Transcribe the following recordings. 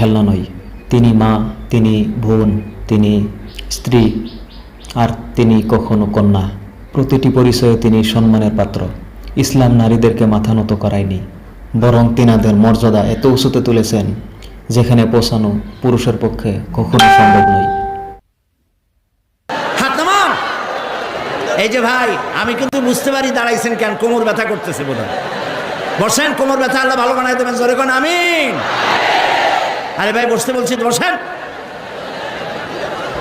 খেলনা নয়। তিনি মা, তিনি বোন, তিনি স্ত্রী, আর তিনি কখনো কন্যা। প্রতিটি পরিচয়ে তিনি সম্মানের পাত্র। ইসলাম নারীদেরকে মাথা নত করায়নি, বরং তিনাদের মর্যাদা এত উঁচুতে তুলেছেন যেখানে পৌঁছানো পুরুষের পক্ষে কখনো সম্ভব নয়। হাত নামান। এই যে ভাই, আমি কিন্তু বুঝতে পারি দাঁড়াইছেন কেন, কোমর ব্যথা করতেছে বোধহয়। বসেন, কোমর ব্যথা আল্লাহ ভালো বানাই দেবেন, জোরে কোন আমিন। আরে ভাই বসতে বলছি, বসেন।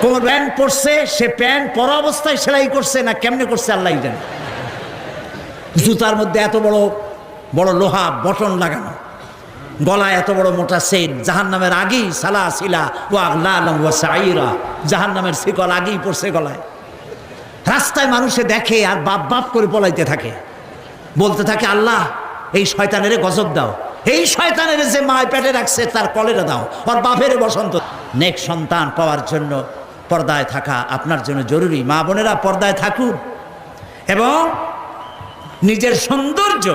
কোমর প্যান্ট পরছে, সে প্যান্ট পরা অবস্থায় সেলাই করছে না কেমনে করছে আল্লাহ জানে। জুতার মধ্যে এত বড় বড় লোহা বটন লাগানো, গলায় এত বড় মোটা সেট, জাহান্নামের আগেই সালাসিলা ওয়া আগলালাম ওয়া সাইরা, জাহান্নামের শিকল আগেই পড়ছে গলায়। রাস্তায় মানুষে দেখে আর বাপ বাপ করে পলাইতে থাকে, বলতে থাকে আল্লাহ এই শয়তানের গজব দাও, এই শয়তানের যে মায় পেটে রাখছে তার কলেরা দাও, ওর বাপের বসন্ত। নেক সন্তান পাওয়ার জন্য পর্দায় থাকা আপনার জন্য জরুরি। মা বোনেরা পর্দায় থাকুন এবং নিজের সৌন্দর্য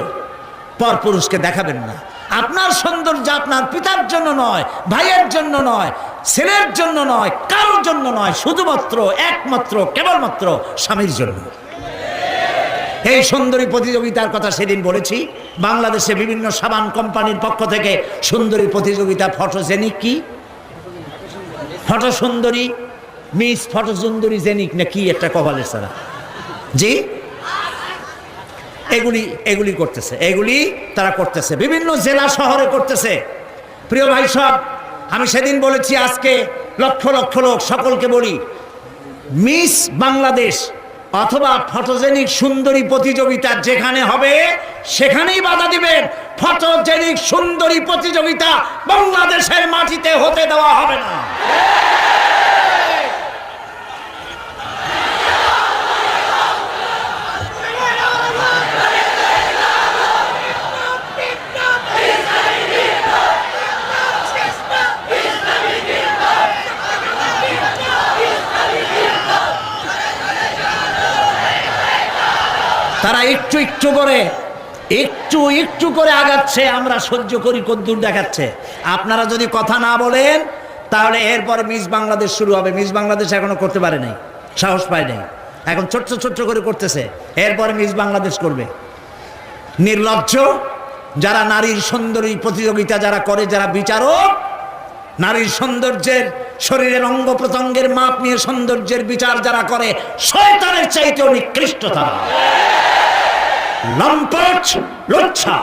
পরপুরুষকে দেখাবেন না। আপনার সৌন্দর্য আপনার পিতার জন্য নয়, ভাইয়ের জন্য নয়, ছেলের জন্য নয়, কারোর জন্য নয়, শুধুমাত্র একমাত্র কেবলমাত্র স্বামীর জন্য। এই সুন্দরী প্রতিযোগিতার কথা সেদিন বলেছি। বাংলাদেশে বিভিন্ন সাবান কোম্পানির পক্ষ থেকে সুন্দরী প্রতিযোগিতা, ফটোজেনিক কি ফটো সুন্দরী, মিস ফটো সুন্দরী জেনিক না কি একটা কপালের সারা, জি এগুলি করতেছে, এগুলি তারা করতেছে, বিভিন্ন জেলা শহরে করতেছে। প্রিয় ভাই সব, আমি সেদিন বলেছি, আজকে লক্ষ লক্ষ লোক, সকলকে বলি, মিস বাংলাদেশ অথবা ফটোজেনিক সুন্দরী প্রতিযোগিতা যেখানে হবে সেখানেই বাধা দিবেন। ফটোজেনিক সুন্দরী প্রতিযোগিতা বাংলাদেশের মাটিতে হতে দেওয়া হবে না। তারা একটু একটু করে আগাচ্ছে, আমরা সহ্য করি, কদ্দূর দেখাচ্ছে। আপনারা যদি কথা না বলেন তাহলে এরপর মিস বাংলাদেশ শুরু হবে। মিস বাংলাদেশ এখনো করতে পারে নাই, সাহস পায় নাই, এখন ছোট্ট ছোট্ট করে করতেছে, এরপর মিস বাংলাদেশ করবে। নির্লজ্জ যারা নারীর সুন্দরী প্রতিযোগিতা যারা করে, যারা বিচারক, নারীর সৌন্দর্যের, শরীরের অঙ্গ প্রত্যঙ্গের মাপ নিয়ে সৌন্দর্যের বিচার যারা করে, শয়তানের চাইতেও নিকৃষ্ট তারা, লম্পট, লজ্জা।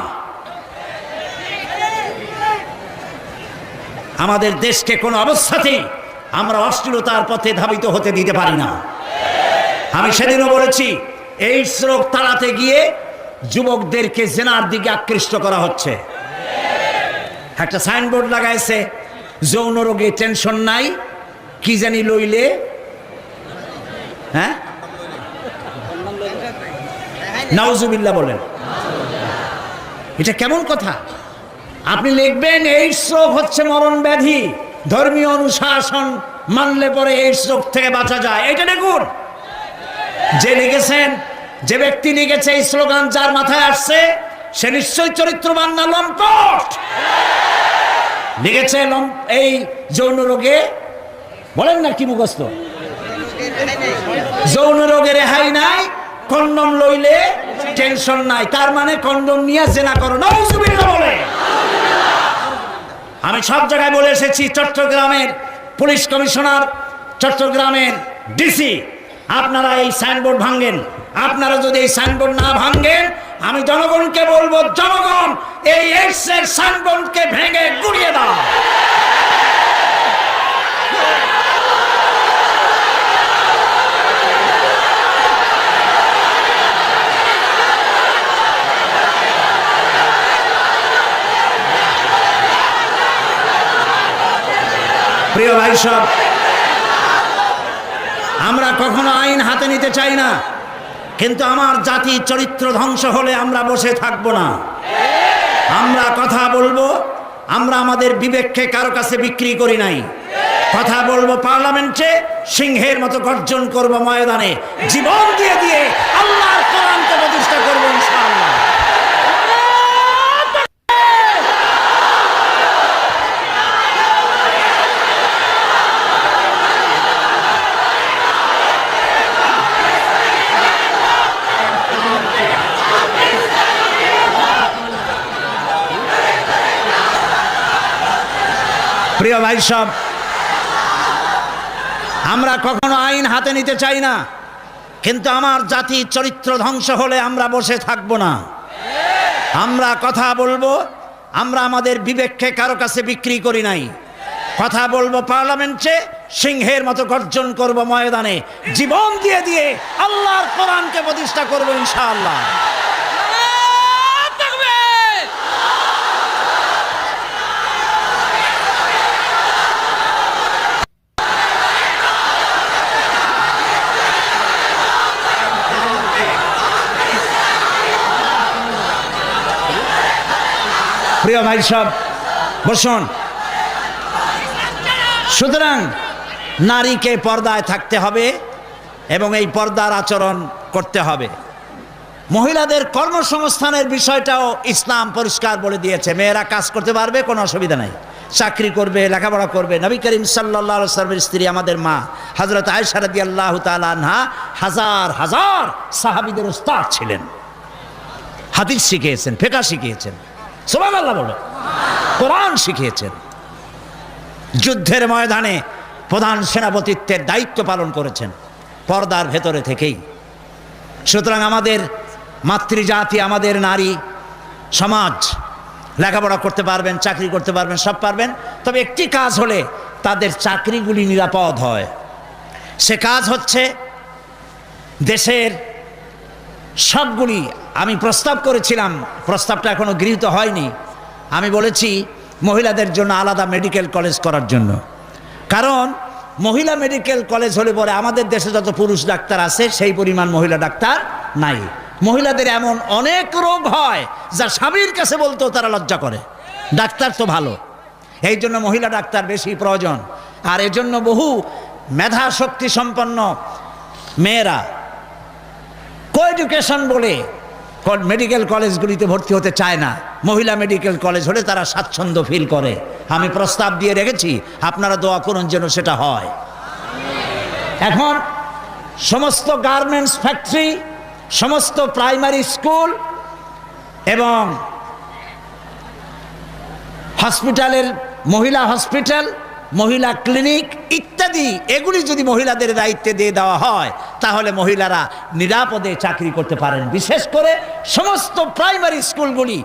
আমাদের দেশকে কোনো অবস্থাতেই আমরা অশ্লীলতার পথে ধাবিত হতে দিতে পারি না। আমি সেদিনও বলেছি, এই রোগ তাড়াতে গিয়ে যুবকদেরকে জেনার দিকে আকৃষ্ট করা হচ্ছে। একটা সাইনবোর্ড লাগাইছে, যৌন রোগে টেনশন নাই, কি জানি লইলে, হ্যাঁ নাউজুবিল্লাহ বলেন। এটা কেমন কথা? আপনি লিখবেন এইডস রোগ হচ্ছে মরণ ব্যাধি, ধর্মীয় অনুশাসন মানলে পরে এইডস রোগ থেকে বাঁচা যায়। এটা দেখুন, যে লিখেছেন, যে ব্যক্তি লিখেছে এই স্লোগান, যার মাথায় আসছে সে নিশ্চয়ই চরিত্রবান না লম্পট। লিখেছে এই যৌন রোগে, বলেন না কি মুখস্থ, যৌন রোগে রেহাই নাই, কন্ডম লইলে টেনশন নাই, তার মানে কন্ডম নিয়ে জেনা করো। নাউজুবিল্লাহ বলে। আমি সব জায়গায় বলে এসেছি, চট্টগ্রামের পুলিশ কমিশনার, চট্টগ্রামের ডিসি, আপনারা এই সাইনবোর্ড ভাঙেন। আপনারা যদি এই সাইনবোর্ড না ভাঙেন, আমি জনগণকে বলবো, জনগণ এই এইডসের সাইনবোর্ডকে ভেঙে গুড়িয়ে দাও। প্রিয় ভাই সব, আমরা কখনো আইন হাতে নিতে চাই না, কিন্তু আমার জাতি চরিত্র ধ্বংস হলে আমরা বসে থাকবো না। আমরা কথা বলবো, আমরা আমাদের বিবেককে কারো কাছে বিক্রি করি নাই। কথা বলবো পার্লামেন্টে, সিংহের মতো গর্জন করব ময়দানে, জীবন দিয়ে দিয়ে আল্লাহর কোরআনকে প্রতিষ্ঠা করবো ইনশাআল্লাহ। প্রিয় ভাই সব, আমরা কখনো আইন হাতে নিতে চাই না, কিন্তু আমার জাতির চরিত্র ধ্বংস হলে আমরা বসে থাকবো না। আমরা কথা বলবো, আমরা আমাদের বিবেককে কারো কাছে বিক্রি করি নাই। কথা বলবো পার্লামেন্টে, সিংহের মতো গর্জন করব ময়দানে, জীবন দিয়ে দিয়ে আল্লাহর কোরআনকে প্রতিষ্ঠা করবো ইনশাআল্লাহ। প্রিয় ভাই সব, বসুন। সুতরাং নারীকে পর্দায় থাকতে হবে এবং এই পর্দার আচরণ করতে হবে। মহিলাদের কর্মসংস্থানের বিষয়টাও ইসলাম পরিষ্কার বলে দিয়েছে। মেয়েরা কাজ করতে পারবে, কোনো অসুবিধা নাই, চাকরি করবে, লেখাপড়া করবে। নবী করিম সাল্লাল্লাহু আলাইহি ওয়াসাল্লামের স্ত্রী আমাদের মা হযরত আয়েশা রাদিয়াল্লাহু তাআলা আনহা হাজার হাজার সাহাবীদের উস্তাদ ছিলেন। হাদিস শিখিয়েছেন, ফিকহ শিখিয়েছেন, সুবহানাল্লাহ বলো, কোরআন শিখিয়েছেন। যুদ্ধের ময়দানে প্রধান সেনাপতিত্বের দায়িত্ব পালন করেছেন পর্দার ভেতরে থেকেই। সুতরাং আমাদের মাতৃজাতি, আমাদের নারী সমাজ লেখাপড়া করতে পারবেন, চাকরি করতে পারবেন, সব পারবেন, তবে একটি কাজ হলে তাদের চাকরিগুলি নিরাপদ হয়। সে কাজ হচ্ছে দেশের সবগুলি, আমি প্রস্তাব করেছিলাম, প্রস্তাবটা এখনো গৃহীত হয়নি। আমি বলেছি মহিলাদের জন্য আলাদা মেডিকেল কলেজ করার জন্য, কারণ মহিলা মেডিকেল কলেজ হলে পরে আমাদের দেশে যত পুরুষ ডাক্তার আছে সেই পরিমাণ মহিলা ডাক্তার নাই। মহিলাদের এমন অনেক রোগ হয় যা স্বামীর কাছে বলতেও তারা লজ্জা করে। ডাক্তার তো ভালো, এই জন্য মহিলা ডাক্তার বেশি প্রয়োজন। আর এজন্য বহু মেধা শক্তি সম্পন্ন মেয়েরা কো-এডুকেশন বলে মেডিকেল কলেজগুলিতে ভর্তি হতে চায় না। মহিলা মেডিকেল কলেজ হলে তারা স্বাচ্ছন্দ্য ফিল করে। আমি প্রস্তাব দিয়ে রেখেছি, আপনারা দোয়া করুন যেন সেটা হয়। এখন সমস্ত গার্মেন্টস ফ্যাক্টরি, সমস্ত প্রাইমারি স্কুল এবং হসপিটালের মহিলা হসপিটাল, মহিলা ক্লিনিক ইত্যাদি, এগুলি যদি মহিলাদের দায়িত্বে দিয়ে দেওয়া হয় তাহলে মহিলারা নিরাপদে চাকরি করতে পারেন। বিশেষ করে সমস্ত প্রাইমারি স্কুলগুলি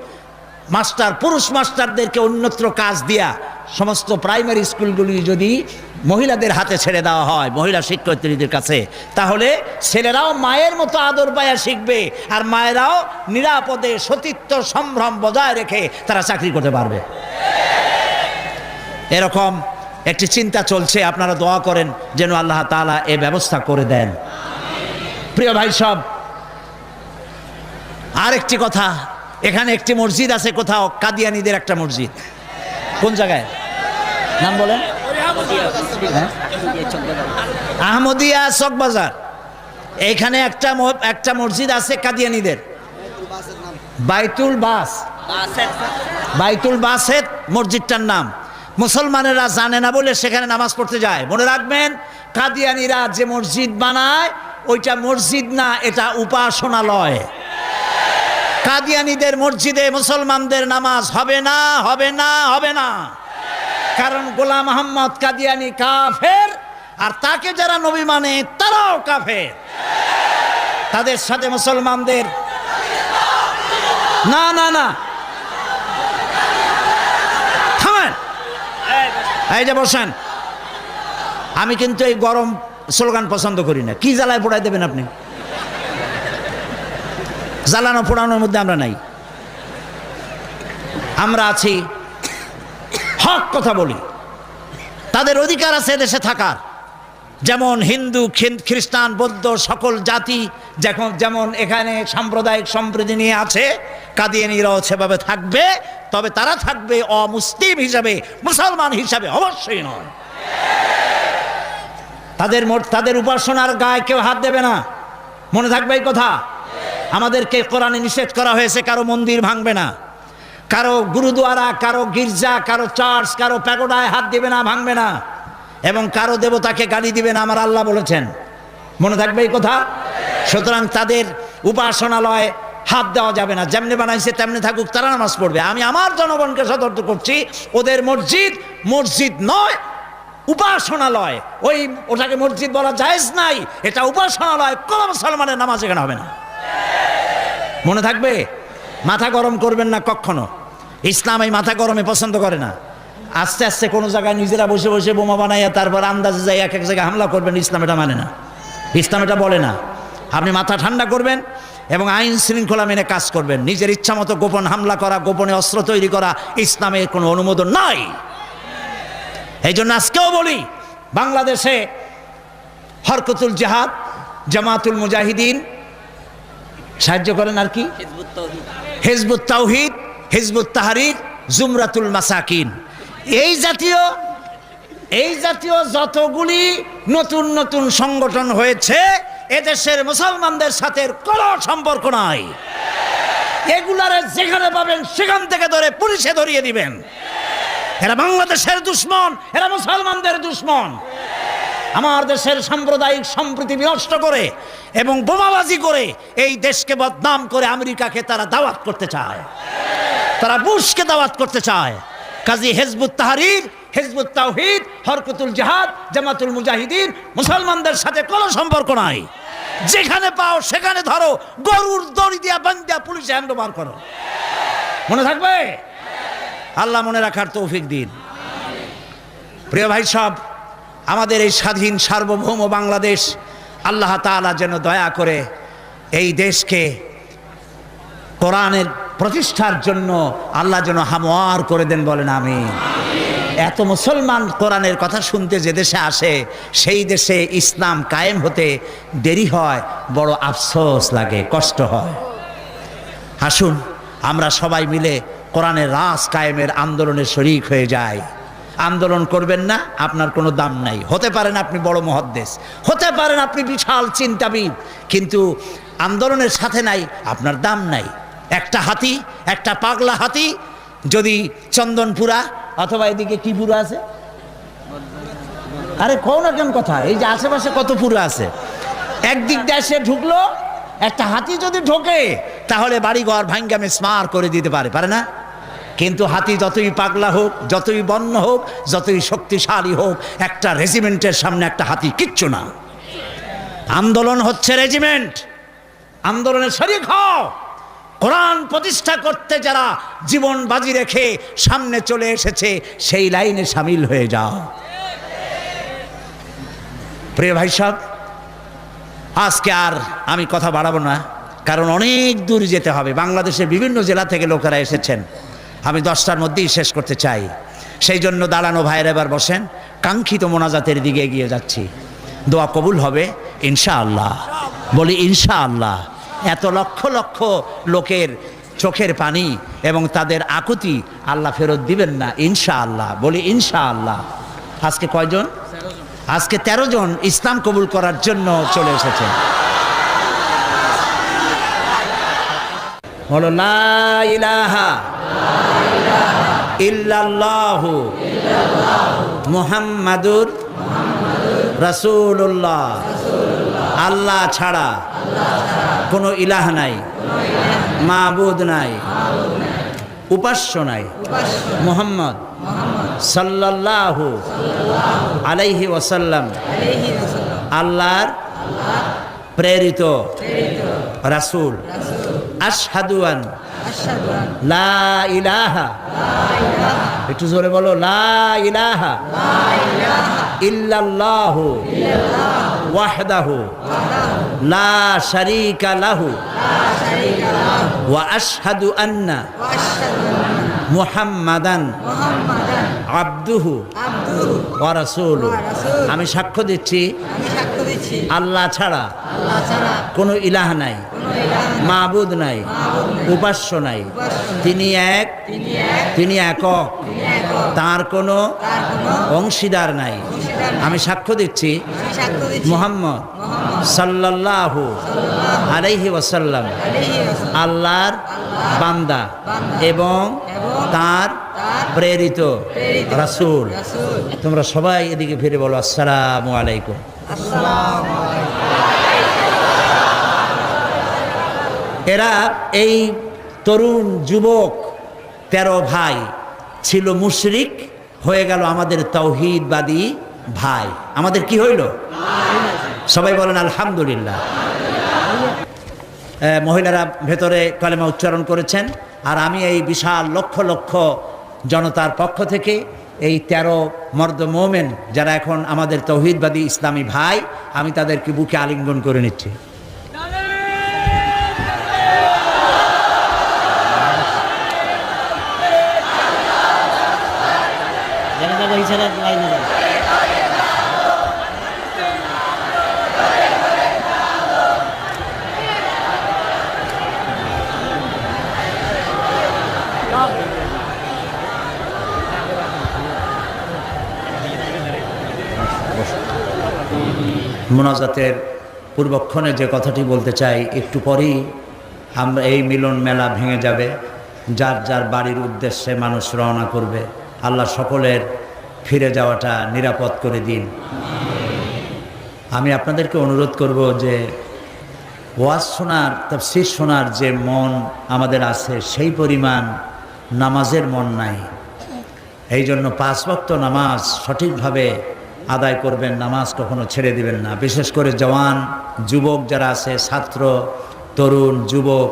মাস্টার, পুরুষ মাস্টারদেরকে অন্যত্র কাজ দিয়া সমস্ত প্রাইমারি স্কুলগুলি যদি মহিলাদের হাতে ছেড়ে দেওয়া হয়, মহিলা শিক্ষয়িত্রীদের কাছে, তাহলে ছেলেরাও মায়ের মতো আদর পায়া শিখবে, আর মায়েরাও নিরাপদে সতীত্ব সম্ভ্রম বজায় রেখে তারা চাকরি করতে পারবে। এরকম একটি চিন্তা চলছে, আপনারা দোয়া করেন যেন আল্লাহ তাআলা এ ব্যবস্থা করে দেন। প্রিয় ভাই সব, আরেকটি কথা, এখানে একটি মসজিদ আছে কোথাও, কাদিয়ানীদের একটা মসজিদ। কোন জায়গায় নাম বলেন? আহমদিয়া চকবাজার। এইখানে একটা মসজিদ আছে কাদিয়ানীদের, বাইতুল বাসেত মসজিদটার নাম। মুসলমানেরা জানে না বলে সেখানে নামাজ পড়তে যায়। মনে রাখবেন, কাদিয়ানীরা যে মসজিদ বানায় ওইটা মসজিদ না, এটা উপাসনালয়। কাদিয়ানীদের মসজিদে মুসলমানদের নামাজ হবে না, হবে না, হবে না। কারণ গোলাম মোহাম্মদ কাদিয়ানী কাফের, আর তাকে যারা নবী মানে তারাও কাফের। তাদের সাথে মুসলমানদের না না না, থামেন, এই যে বসেন। আমি কিন্তু এই গরম স্লোগান পছন্দ করি না। কি জ্বালায় পোড়াই দেবেন আপনি? জ্বালানো পোড়ানোর মধ্যে আমরা নাই। আমরা আছি, হক কথা বলি। তাদের অধিকার আছে দেশে থাকার, যেমন হিন্দু, খ্রিস্টান, বৌদ্ধ সকল জাতি যেমন এখানে সাম্প্রদায়িক সম্প্রীতি নিয়ে আছে, কাদিয়ানীরাও সেভাবে থাকবে। তবে তারা থাকবে অমুসলিম হিসাবে, মুসলমান হিসাবে অবশ্যই নয়। তাদের উপাসনার গায়ে কেউ হাত দেবে না, মনে থাকবে এই কথা। আমাদেরকে কোরআনে নিষেধ করা হয়েছে কারো মন্দির ভাঙবে না, কারো গুরুদুয়ারা, কারো গির্জা, কারো চার্চ, কারো প্যাগোডায় হাত দিবে না, ভাঙবে না, এবং কারো দেবতাকে গালি দিবে না, আমার আল্লাহ বলেছেন। মনে থাকবে এই কথা। সুতরাং তাদের উপাসনালয় হাত দেওয়া যাবে না, যেমনি বানাইছে তেমনি থাকুক, তারা নামাজ পড়বে। আমি আমার জনগণকে সতর্ক করছি, ওদের মসজিদ মসজিদ নয়, উপাসনালয়। ওটাকে মসজিদ বলা জায়েজ নাই, এটা উপাসনালয়। কোন মুসলমানের নামাজ এখানে হবে না, মনে থাকবে। মাথা গরম করবেন না কখনো, ইসলাম এই মাথা গরমে পছন্দ করে না। আস্তে আস্তে কোনো জায়গায় নিজেরা বসে বসে বোমা বানাইয়া তারপর আন্দাজে যাই এক এক জায়গায় হামলা করবেন, ইসলাম এটা মানে না, ইসলাম এটা বলে না। আপনি মাথা ঠান্ডা করবেন এবং আইন শৃঙ্খলা মেনে কাজ করবেন। নিজের ইচ্ছা মতো গোপন হামলা করা, গোপনে অস্ত্র তৈরি করা ইসলামের কোনো অনুমোদন নাই। এই জন্য আজকেও বলি, বাংলাদেশে হরকতুল জিহাদ, জামাতুল মুজাহিদিন সাহায্য করেন, আর কি হিজবুত তাওহীদ, হিজবুত তাহরীর, জুমরাতুল মাসাকিন, এই জাতীয় যতগুলি নতুন নতুন সংগঠন হয়েছে, এদেশের মুসলমানদের সাথে কোনো সম্পর্ক নাই। এগুলারে যেখানে পাবেন সেখান থেকে ধরে পুলিশে ধরিয়ে দিবেন। এরা বাংলাদেশের দুশ্মন, এরা মুসলমানদের দুশ্মন। আমার দেশের সাম্প্রদায়িক সম্প্রীতি বিনষ্ট করে এবং বোমাবাজি করে এই দেশকে বদনাম করে আমেরিকাকে তারা দাওয়াত করতে চায়, তারা বুশকে দাওয়াত করতে চায়। কাজী হিজবুত তাহরীর, হিজবুত তাওহীদ, হরকতুল জিহাদ, জামাতুল মুজাহিদিন মুসলমানদের সাথে কোনো সম্পর্ক নাই। যেখানে পাও সেখানে ধরো, গরুর দড়ি দিয়া বান্ধিয়া পুলিশে হ্যান্ডওভার করো, মনে থাকবে। আল্লাহ মনে রাখার তৌফিক দিন। প্রিয় ভাই সব, আমাদের এই স্বাধীন সার্বভৌম বাংলাদেশ, আল্লাহ তাআলা যেন দয়া করে এই দেশকে কোরআনের প্রতিষ্ঠার জন্য আল্লাহ যেন হামওয়ার করে দেন, বলেন আমিন। এত মুসলমান কোরআনের কথা শুনতে যে দেশে আসে, সেই দেশে ইসলাম কায়েম হতে দেরি হয়, বড় আফসোস লাগে, কষ্ট হয়। আসুন আমরা সবাই মিলে কোরআনের রাজ কায়েমের আন্দোলনে শরীক হয়ে যাই। আন্দোলন করবেন না, আপনার কোনো দাম নাই। হতে পারেন আপনি বড় মুহাদ্দিস, হতে পারেন আপনি বিশাল চিন্তাবিদ, কিন্তু আন্দোলনের সাথে নাই, আপনার দাম নাই। একটা হাতি, একটা পাগলা হাতি যদি চন্দনপুরা অথবা এদিকে কি পুরা আছে, আরে কও না কেন কথা, এই যে আশেপাশে কত পুরা আছে, একদিক দিয়ে সে ঢুকলো, একটা হাতি যদি ঢোকে তাহলে বাড়িঘর ভাঙ্গা মিসমার করে দিতে পারে না? কিন্তু হাতি যতই পাগলা হোক, যতই বন্য হোক, যতই শক্তিশালী হোক, একটা রেজিমেন্টের সামনে একটা হাতি কিচ্ছু না। আন্দোলন হচ্ছে রেজিমেন্ট, আন্দোলনে শরীক হও। কোরআন প্রতিষ্ঠা করতে যারা জীবন বাজি রেখে সামনে চলে এসেছে, সেই লাইনে সামিল হয়ে যাও। প্রিয় ভাই সব, আজকে আর আমি কথা বাড়াবো না, কারণ অনেক দূর যেতে হবে। বাংলাদেশের বিভিন্ন জেলা থেকে লোকেরা এসেছেন, আমি 10টার মধ্যেই শেষ করতে চাই। সেই জন্য দাঁড়ানো ভাইয়ের এবার বসেন, কাঙ্ক্ষিত মোনাজাতের দিকে এগিয়ে যাচ্ছি। দোয়া কবুল হবে ইনশাআল্লাহ, বলি ইনশাআল্লাহ। এত লক্ষ লক্ষ লোকের চোখের পানি এবং তাদের আকুতি আল্লাহ ফেরত দিবেন না ইনশাআল্লাহ, বলি ইনশাআল্লাহ। আজকে কয়জন? আজকে 13 জন ইসলাম কবুল করার জন্য চলে এসেছেন। বলো লা ইলাহা ইল্লাল্লাহু মুহাম্মাদুর রাসূলুল্লাহ। আল্লাহ ছাড়া কোনো ইলাহ নাই, মাবুদ নাই, উপাস্য নাই। মুহাম্মদ সাল্লাল্লাহু আলাইহি ওয়াসাল্লাম আল্লাহর প্রেরিত রাসূল। আশহাদু আন লা ইলাহা, একটু জোরে বলো, লা ইলাহা ইল্লাল্লাহু ওয়াহদাহু লা শারীকা লাহু ওয়া আশহাদু আন্না মুহাম্মাদান আবদুহু ওয়া রাসূলুহু। আমি সাক্ষ্য দিচ্ছি আল্লাহ ছাড়া কোনো ইলাহ নাই, মাবুদ নাই, উপাস্য নাই। তিনি এক, তিনি একক, তার কোনো অংশীদার নাই। আমি সাক্ষ্য দিচ্ছি মুহাম্মদ সাল্লাল্লাহু আলাইহি ওয়াসাল্লাম আল্লাহর বান্দা এবং তার প্রেরিত রাসূল। তোমরা সবাই এদিকে ফিরে বলো আসসালামু আলাইকুম। এরা এই তরুণ যুবক 13 ভাই ছিল মুশরিক, হয়ে গেল আমাদের তাওহীদবাদী ভাই। আমাদের কি হইল? সবাই বলেন আলহামদুলিল্লাহ। মহিলারা ভেতরে কালেমা উচ্চারণ করেছেন, আর আমি এই বিশাল লক্ষ লক্ষ জনতার পক্ষ থেকে এই 13 মর্দ মোমেন যারা এখন আমাদের তাওহীদবাদী ইসলামী ভাই, আমি তাদেরকে বুকে আলিঙ্গন করে নিচ্ছি। মোনাজাতের পূর্বক্ষণে যে কথাটি বলতে চাই, একটু পরেই আমরা এই মিলন মেলা ভেঙে যাবে, যার যার বাড়ির উদ্দেশ্যে মানুষ রওনা করবে। আল্লাহ সকলের ফিরে যাওয়াটা নিরাপদ করে দিন। আমি আপনাদেরকে অনুরোধ করব যে ওয়াজ শোনার, তাফসীর শোনার যে মন আমাদের আছে, সেই পরিমাণ নামাজের মন নাই। এই জন্য 5 ওয়াক্ত নামাজ সঠিকভাবে আদায় করবেন, নামাজ কখনো ছেড়ে দিবেন না। বিশেষ করে জওয়ান যুবক যারা আছে, ছাত্র, তরুণ, যুবক,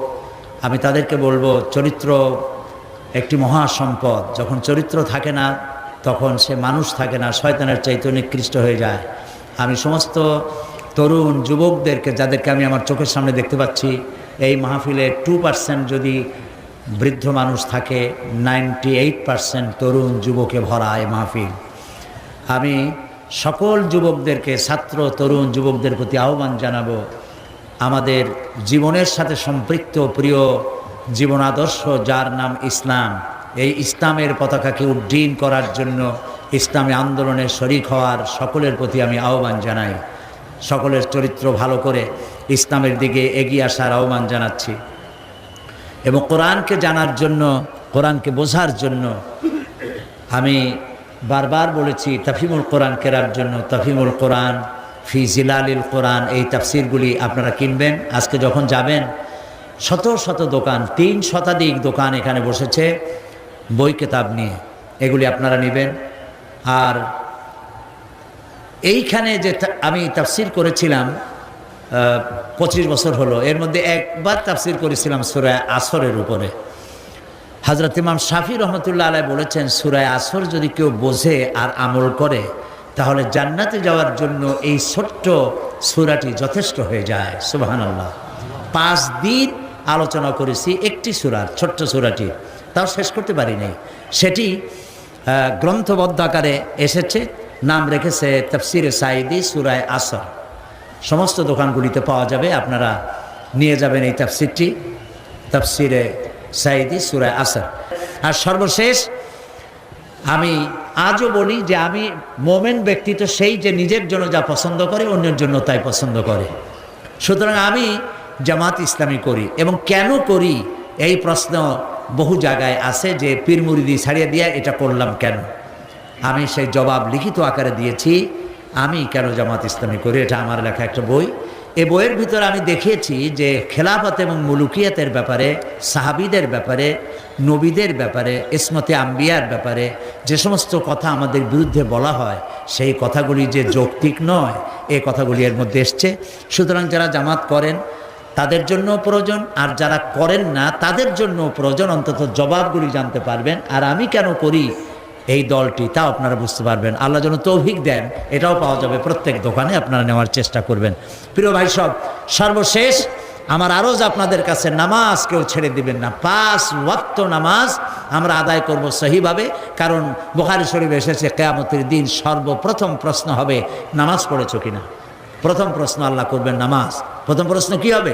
আমি তাদেরকে বলবো, চরিত্র একটি মহা সম্পদ। যখন চরিত্র থাকে না, তখন সে মানুষ থাকে না, শয়তানের চাইতে নিকৃষ্ট হয়ে যায়। আমি সমস্ত তরুণ যুবকদেরকে, যাদেরকে আমি আমার চোখের সামনে দেখতে পাচ্ছি, এই মাহফিলে 2% যদি বৃদ্ধ মানুষ থাকে, 98% তরুণ যুবকে ভরা এই মাহফিল। আমি সকল যুবকদেরকে, ছাত্র, তরুণ যুবকদের প্রতি আহ্বান জানাবো, আমাদের জীবনের সাথে সম্পৃক্ত প্রিয় জীবন আদর্শ যার নাম ইসলাম, এই ইসলামের পতাকাকে উড্ডীন করার জন্য ইসলামী আন্দোলনে শরিক হওয়ার সকলের প্রতি আমি আহ্বান জানাই। সকলের চরিত্র ভালো করে ইসলামের দিকে এগিয়ে আসার আহ্বান জানাচ্ছি। এবং কোরআনকে জানার জন্য, কোরআনকে বোঝার জন্য আমি বারবার বলেছি, তাফহিমুল কোরআন কেরার জন্য তাফহিমুল কোরআন, ফি জিলালিল কোরআন, এই তাফসিরগুলি আপনারা কিনবেন। আজকে যখন যাবেন, শত শত দোকান, 3 শতাধিক দোকান এখানে বসেছে বই কেতাব নিয়ে, এগুলি আপনারা নেবেন। আর এইখানে যে আমি তাফসির করেছিলাম 25 বছর হলো, এর মধ্যে একবার তাফসির করেছিলাম সূরা আসরের উপরে। হযরত ইমাম শাফি রহমতুল্লাহ আলাইহি বলেছেন, সূরা আসর যদি কেউ বোঝে আর আমল করে, তাহলে জান্নাতে যাওয়ার জন্য এই ছোট্ট সূরাটি যথেষ্ট হয়ে যায়। সুবহানাল্লাহ। 5 দিন আলোচনা করেছি একটি সূরার, ছোট্ট সূরাটি, তাও শেষ করতে পারি নাই। সেটি গ্রন্থবদ্ধ আকারে এসেছে, নাম রেখেছে তাফসিরে সাঈদী সূরা আসর। সমস্ত দোকানগুলিতে পাওয়া যাবে, আপনারা নিয়ে যাবেন এই তাফসিরটি, তাফসিরে সাঈদী সূরা আসর। আর সর্বশেষ আমি আজও বলি যে আমি মোমেন ব্যক্তি তো সেই যে নিজের জন্য যা পছন্দ করে অন্যের জন্য তাই পছন্দ করে। সুতরাং আমি জামাত ইসলামী করি, এবং কেন করি এই প্রশ্ন বহু জায়গায় আছে যে পীর মুরিদি ছাড়িয়ে দিয়ে এটা করলাম কেন। আমি সেই জবাব লিখিত আকারে দিয়েছি, আমি কেন জামাত ইসলামী করি। এটা আমার লেখা একটা বই। এই বইয়ের ভিতরে আমি দেখিয়েছি যে খেলাফত এবং মুলুকিয়াতের ব্যাপারে, সাহাবীদের ব্যাপারে, নবীদের ব্যাপারে, ইসমতে আম্বিয়ার ব্যাপারে যে সমস্ত কথা আমাদের বিরুদ্ধে বলা হয়, সেই কথাগুলি যে যৌক্তিক নয়, এই কথাগুলি এর মধ্যে এসছে। সুতরাং যারা জামাত করেন তাদের জন্য প্রয়োজন, আর যারা করেন না তাদের জন্য প্রয়োজন, অন্তত জবাবগুলি জানতে পারবেন। আর আমি কেন করি এই দলটি, তাও আপনারা বুঝতে পারবেন। আল্লাহ যেন তৌফিক দেন, এটাও পাওয়া যাবে প্রত্যেক দোকানে, আপনারা নেওয়ার চেষ্টা করবেন। প্রিয় ভাই সব, সর্বশেষ আমার আরজ আপনাদের কাছে, নামাজ কেউ ছেড়ে দিবেন না। 5 ওয়াক্ত নামাজ আমরা আদায় করব সহিভাবে, কারণ বুখারী শরীফে এসেছে কিয়ামতের দিন সর্বপ্রথম প্রশ্ন হবে নামাজ পড়েছো কিনা। প্রথম প্রশ্ন আল্লাহ করবেন নামাজ। প্রথম প্রশ্ন কি হবে?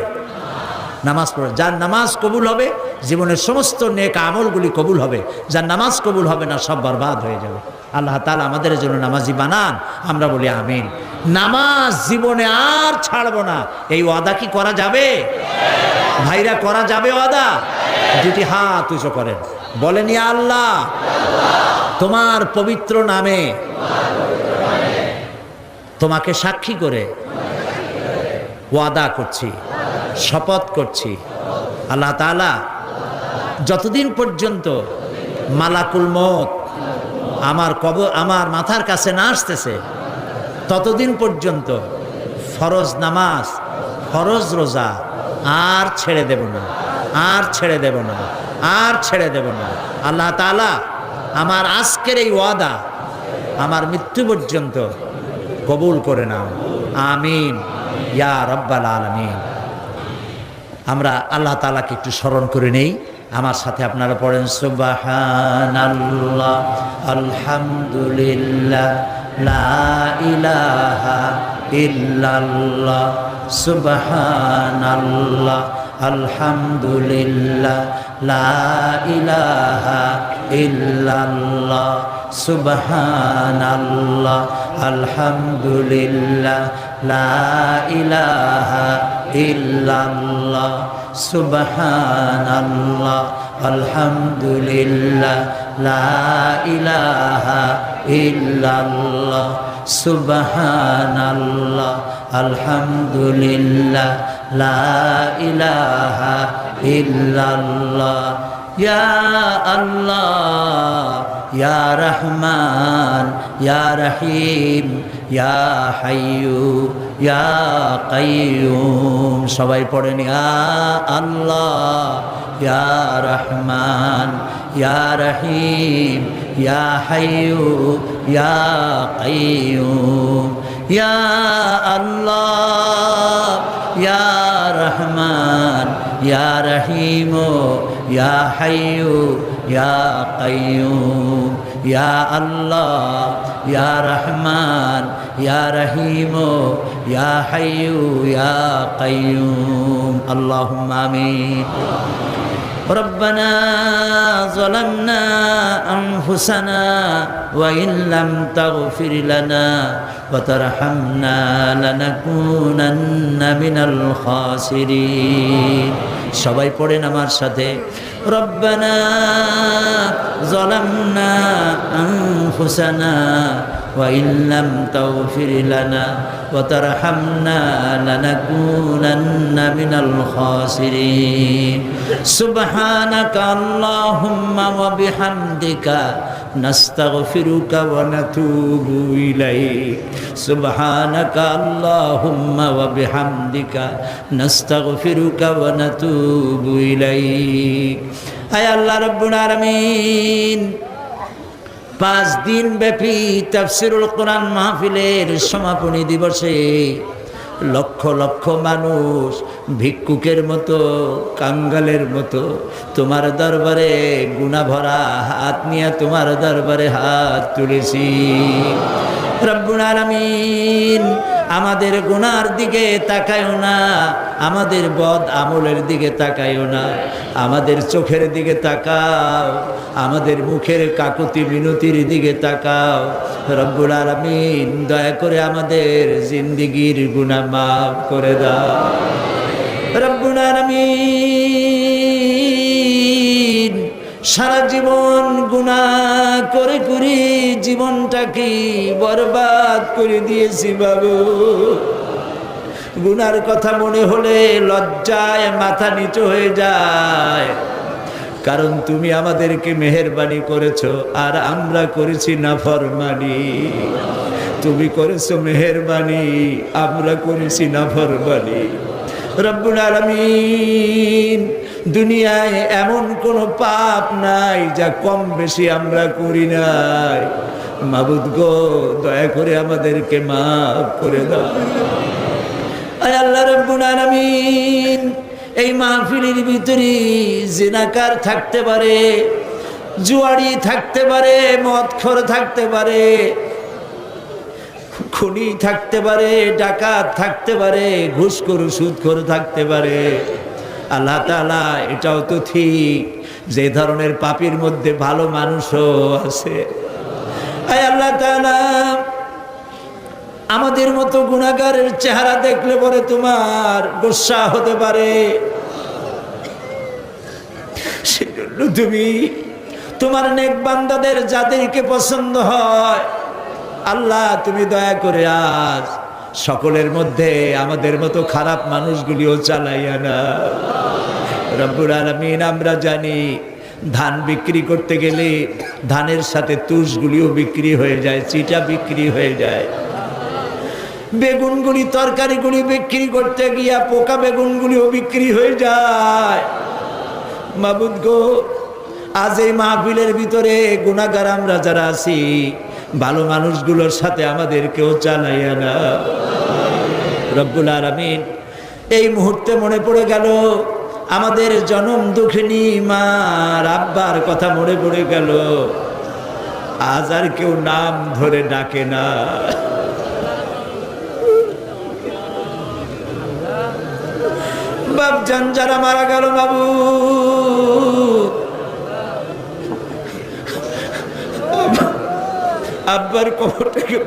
নামাজ পড়ে। যার নামাজ কবুল হবে, জীবনের সমস্ত নেক আমলগুলি কবুল হবে। যার নামাজ কবুল হবে না, সব বরবাদ হয়ে যাবে। আল্লাহ তাআলা আমাদের জন্য নামাজি বানান, আমরা বলি আমিন। নামাজ জীবনে আর ছাড়বো না, এই ওয়াদা কি করা যাবে ভাইরা? করা যাবে ওয়াদা? দুটি হাত উঁচু করেন, বলেন ইয়া আল্লাহ, তোমার পবিত্র নামে তোমাকে সাক্ষী করে ওয়াদা করছি, শপথ করছি, আল্লাহ তাআলা যতদিন পর্যন্ত মালাকুল মউত আমার মাথার কাছে না আসতেছে ততদিন পর্যন্ত ফরজ নামাজ, ফরজ রোজা আর ছেড়ে দেব না, আর ছেড়ে দেব না, আর ছেড়ে দেব না। আল্লাহ তাআলা আমার আজকের এই ওয়াদা আমার মৃত্যু পর্যন্ত কবুল করে নাও, আমিন ইয়া রাব্বাল আলামিন। আমরা আল্লাহ তাআলাকে একটু স্মরণ করে নেই, আমার সাথে আপনারা পড়েন সুবহানাল্লাহ আলহামদুলিল্লাহ লা ইলাহা ইল্লাল্লাহ সুবহানাল্লাহ আলহামদুলিল্লাহ লা ইলাহা ইল্লাল্লাহ সুবহানাল্লাহ আলহামদুলিল্লাহ লা ইলাহা ইল্লাল্লাহ সুবহানাল্লাহ আলহামদুলিল্লাহ লা ইলাহা ইল্লাল্লাহ সুবহানাল্লাহ আলহামদুলিল্লাহ লা ইলাহা ইল্লাল্লাহ ইয়া আল্লাহ ইয়া রহমান ইয়া রহিম ইয়া হাইয়ু ইয়া কাইয়ুম। সবাই পড়েন ইয়া আল্লাহ ইয়া রহমান ইয়া রহিম ইয়া হাইয়ু ইয়া কাইয়ুম। ইয়া আল্লাহ ইয়া রহমান ইয়া রহিম ইয়া হাইয়ু ইয়া কাইয়ুম। ইয়া আল্লাহ ইয়া রহমান ইয়া রহিম ইয়া হাইয়ু ইয়া কাইয়ুম। আল্লাহুম্মা আমিন। ربنا ظلمنا أنفسنا وإن لم تغفر لنا وترحمنا لنكونن من الخاسرين। সবাই পড়েন আমার সাথে ربنا ظلمنا أنفسنا وإن لم تغفر لنا وترحمنا لنكونن من الخاسرين سبحانك اللهم وبحمدك نستغفرك ونتوب إليك سبحانك اللهم وبحمدك نستغفرك ونتوب إليك। আয় আল্লাহ রব্বুল আলামিন, 5 দিন ব্যাপী তাফসীরুল কোরআন মাহফিলের সমাপনী দিবসে লক্ষ লক্ষ মানুষ ভিক্ষুকের মতো, কাঙ্গালের মতো তোমার দরবারে গুনাহ ভরা হাত নিয়ে তোমার দরবারে হাত তুলেছি। রব্বুল আলামিন, আমাদের গুনার দিকে তাকায়ও না, আমাদের বদ আমলের দিকে তাকায়ও না, আমাদের চোখের দিকে তাকাও, আমাদের মুখের কাকুতি মিনতির দিকে তাকাও। রব্বুল আলামিন, দয়া করে আমাদের জিন্দেগীর গুনাহ মাফ করে দাও। রব্বুল আলামিন, সারা জীবন গুনাহ করে করে জীবনটাকে বরবাদ করে দিয়েছি বাবু। গুনার কথা মনে হলে লজ্জায় মাথা নিচু হয়ে যায়, কারণ তুমি আমাদেরকে মেহেরবানি করেছো আর আমরা করেছি নাফরমানি। তুমি করেছো মেহেরবানি, আমরা করেছি নাফরমানি। রব্বুল আলামিন, দুনিয়ায় এমন কোনো পাপ নাই যা কম বেশি আমরা করি নাই। মাবুদ গো, দয়া করে আমাদেরকে মাফ করে দাও। আয় আল্লাহ রব্বুল আলামিন, এই মাহফিলের ভিতরে জিনাকার থাকতে পারে, জুয়ারি থাকতে পারে, মদখোর থাকতে পারে, খুনি থাকতে পারে, ডাকাত থাকতে পারে, ঘুষখোর সুদখোর থাকতে পারে। আল্লাহ তাআলা, এটাও তো ঠিক যে ধরনের পাপীর মধ্যে ভালো মানুষও আছে। আয় আল্লাহ তাআলা, আমাদের মতো গুনাহগারের চেহারা দেখলে পরে তোমার গোসা হতে পারে। সেজন্য তুমি তোমার নেক বান্দাদের যাদেরকে পছন্দ হয়, আল্লাহ তুমি দয়া করে আজ সকলের মধ্যে আমাদের মতো খারাপ মানুষগুলিও চালাইয়া না। রব্বুল আলামিন, আমরা জানি ধান বিক্রি করতে গেলে ধানের সাথে তুষগুলিও বিক্রি হয়ে যায়, চিটা বিক্রি হয়ে যায়, বেগুনগুলি তরকারিগুলি বিক্রি করতে গিয়া পোকা বেগুনগুলিও বিক্রি হয়ে যায়। মাবুদ গো, আজ এই মাহফিলের ভিতরে গুনাহগার আমরা যারা আছি, ভালো মানুষগুলোর সাথে আমাদেরকেও চালাইয়া না। রব্বুল আলামিন, এই মুহূর্তে মনে পড়ে গেল আমাদের জনম দুঃখিনী মা আব্বার কথা মনে পড়ে গেল। আজ আর কেউ নাম ধরে ডাকে না। বাপজান যারা মারা গেল, বাবু আব্বার কবরটাকে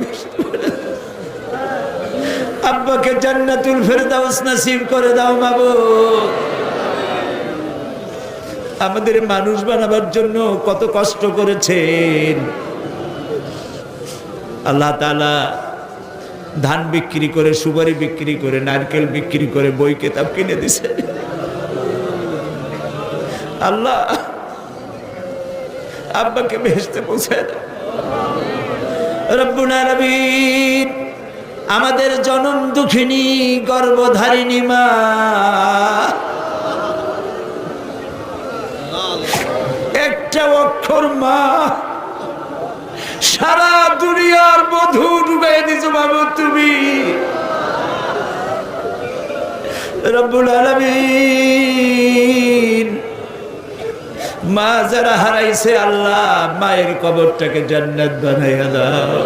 আব্বাকে জান্নাতুল ফেরদাউস নসিব করে দাও মাবুদ। আমাদের মানুষ বানাবার জন্য কত কষ্ট করেছেন আল্লাহ তাআলা। ধান বিক্রি করে, সুপারি বিক্রি করে, নারকেল বিক্রি করে বই কিতাব কিনে দিছে। আল্লাহ আব্বাকে বেহেশতে পৌঁছায় দাও। রব্বুল আলামিন, আমাদের জনম দুঃখিনী গর্ভধারিণী মা, একটা অক্ষর মা, সারা দুনিয়ার বধূ ঢুকাই দিছো বাবু তুমি। রব্বুল আলামিন, মা যারা হারাইছে আল্লাহ, মায়ের কবরটাকে জান্নাত বানাইয়া দাও।